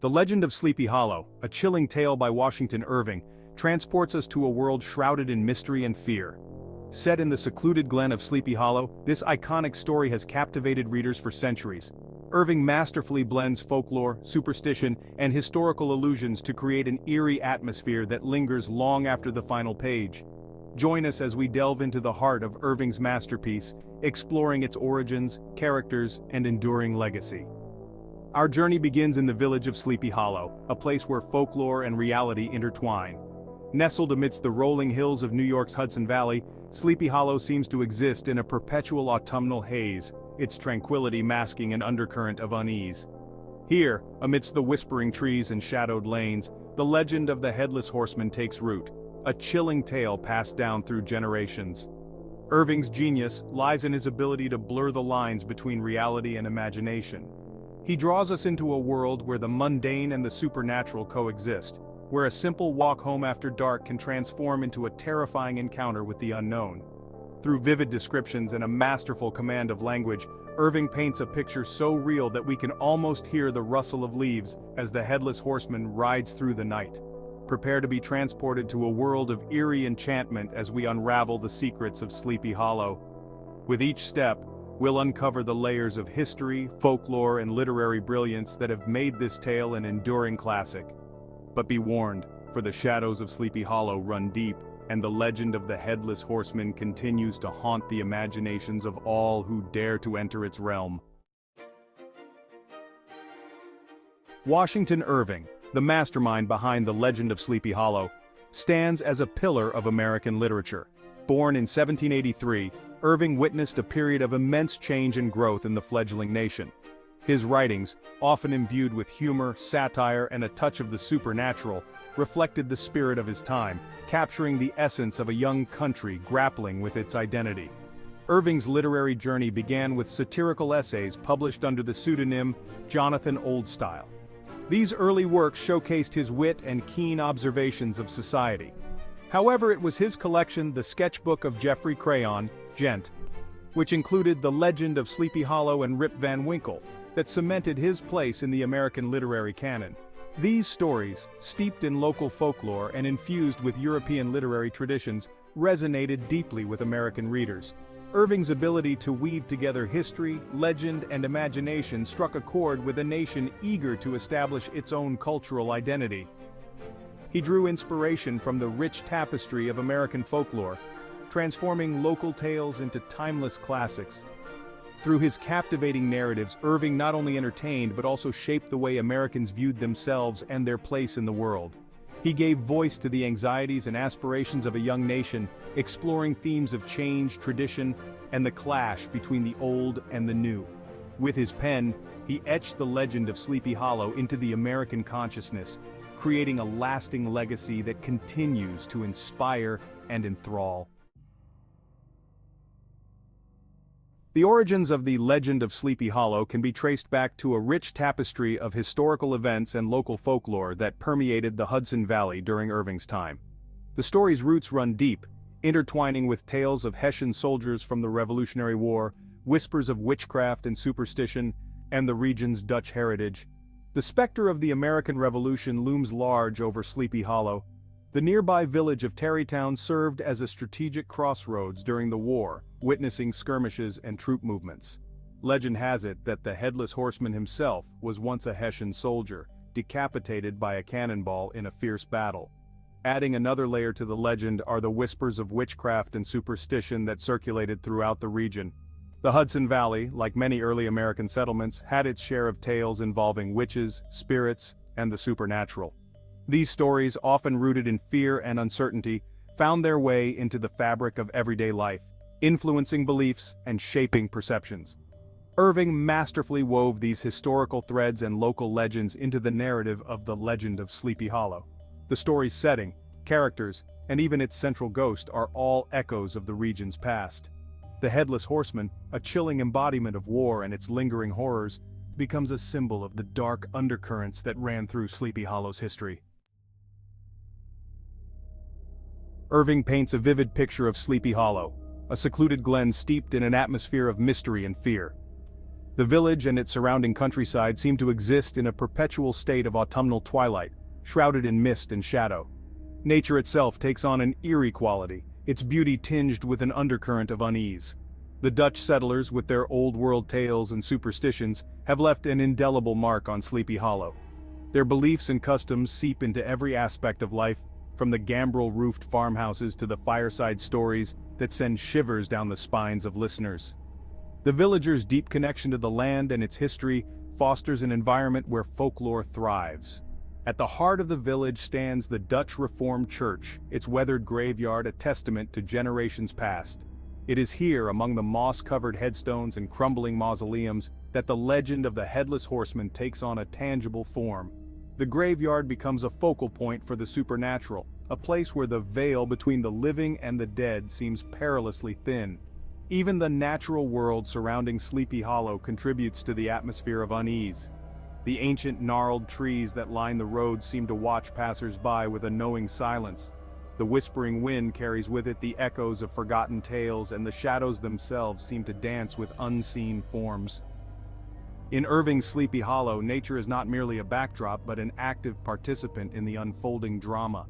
The Legend of Sleepy Hollow, a chilling tale by Washington Irving, transports us to a world shrouded in mystery and fear. Set in the secluded glen of Sleepy Hollow, this iconic story has captivated readers for centuries. Irving masterfully blends folklore, superstition, and historical allusions to create an eerie atmosphere that lingers long after the final page. Join us as we delve into the heart of Irving's masterpiece, exploring its origins, characters, and enduring legacy. Our journey begins in the village of Sleepy Hollow, a place where folklore and reality intertwine. Nestled amidst the rolling hills of New York's Hudson Valley, Sleepy Hollow seems to exist in a perpetual autumnal haze, its tranquility masking an undercurrent of unease. Here, amidst the whispering trees and shadowed lanes, the legend of the Headless Horseman takes root, a chilling tale passed down through generations. Irving's genius lies in his ability to blur the lines between reality and imagination. He draws us into a world where the mundane and the supernatural coexist, where a simple walk home after dark can transform into a terrifying encounter with the unknown. Through vivid descriptions and a masterful command of language, Irving paints a picture so real that we can almost hear the rustle of leaves as the Headless Horseman rides through the night. Prepare to be transported to a world of eerie enchantment as we unravel the secrets of Sleepy Hollow. With each step, we'll uncover the layers of history, folklore, and literary brilliance that have made this tale an enduring classic. But be warned, for the shadows of Sleepy Hollow run deep, and the legend of the Headless Horseman continues to haunt the imaginations of all who dare to enter its realm. Washington Irving, the mastermind behind the Legend of Sleepy Hollow, stands as a pillar of American literature. Born in 1783, Irving witnessed a period of immense change and growth in the fledgling nation. His writings, often imbued with humor, satire, and a touch of the supernatural, reflected the spirit of his time, capturing the essence of a young country grappling with its identity. Irving's literary journey began with satirical essays published under the pseudonym Jonathan Oldstyle. These early works showcased his wit and keen observations of society. However, it was his collection, The Sketchbook of Geoffrey Crayon, Gent, which included The Legend of Sleepy Hollow and Rip Van Winkle, that cemented his place in the American literary canon. These stories, steeped in local folklore and infused with European literary traditions, resonated deeply with American readers. Irving's ability to weave together history, legend, and imagination struck a chord with a nation eager to establish its own cultural identity. He drew inspiration from the rich tapestry of American folklore, transforming local tales into timeless classics. Through his captivating narratives, Irving not only entertained but also shaped the way Americans viewed themselves and their place in the world. He gave voice to the anxieties and aspirations of a young nation, exploring themes of change, tradition, and the clash between the old and the new. With his pen, he etched the legend of Sleepy Hollow into the American consciousness, creating a lasting legacy that continues to inspire and enthrall. The origins of the Legend of Sleepy Hollow can be traced back to a rich tapestry of historical events and local folklore that permeated the Hudson Valley during Irving's time. The story's roots run deep, intertwining with tales of Hessian soldiers from the Revolutionary War, whispers of witchcraft and superstition, and the region's Dutch heritage. The specter of the American Revolution looms large over Sleepy Hollow. The nearby village of Tarrytown served as a strategic crossroads during the war, witnessing skirmishes and troop movements. Legend has it that the Headless Horseman himself was once a Hessian soldier, decapitated by a cannonball in a fierce battle. Adding another layer to the legend are the whispers of witchcraft and superstition that circulated throughout the region. The Hudson Valley, like many early American settlements, had its share of tales involving witches, spirits, and the supernatural. These stories, often rooted in fear and uncertainty, found their way into the fabric of everyday life, influencing beliefs and shaping perceptions. Irving masterfully wove these historical threads and local legends into the narrative of the Legend of Sleepy Hollow. The story's setting, characters, and even its central ghost are all echoes of the region's past. The Headless Horseman, a chilling embodiment of war and its lingering horrors, becomes a symbol of the dark undercurrents that ran through Sleepy Hollow's history. Irving paints a vivid picture of Sleepy Hollow, a secluded glen steeped in an atmosphere of mystery and fear. The village and its surrounding countryside seem to exist in a perpetual state of autumnal twilight, shrouded in mist and shadow. Nature itself takes on an eerie quality, its beauty tinged with an undercurrent of unease. The Dutch settlers, with their old-world tales and superstitions, have left an indelible mark on Sleepy Hollow. Their beliefs and customs seep into every aspect of life, from the gambrel-roofed farmhouses to the fireside stories that send shivers down the spines of listeners. The villagers' deep connection to the land and its history fosters an environment where folklore thrives. At the heart of the village stands the Dutch Reformed Church, its weathered graveyard a testament to generations past. It is here, among the moss-covered headstones and crumbling mausoleums, that the legend of the Headless Horseman takes on a tangible form. The graveyard becomes a focal point for the supernatural, a place where the veil between the living and the dead seems perilously thin. Even the natural world surrounding Sleepy Hollow contributes to the atmosphere of unease. The ancient gnarled trees that line the road seem to watch passers-by with a knowing silence. The whispering wind carries with it the echoes of forgotten tales, and the shadows themselves seem to dance with unseen forms. In Irving's Sleepy Hollow, nature is not merely a backdrop but an active participant in the unfolding drama.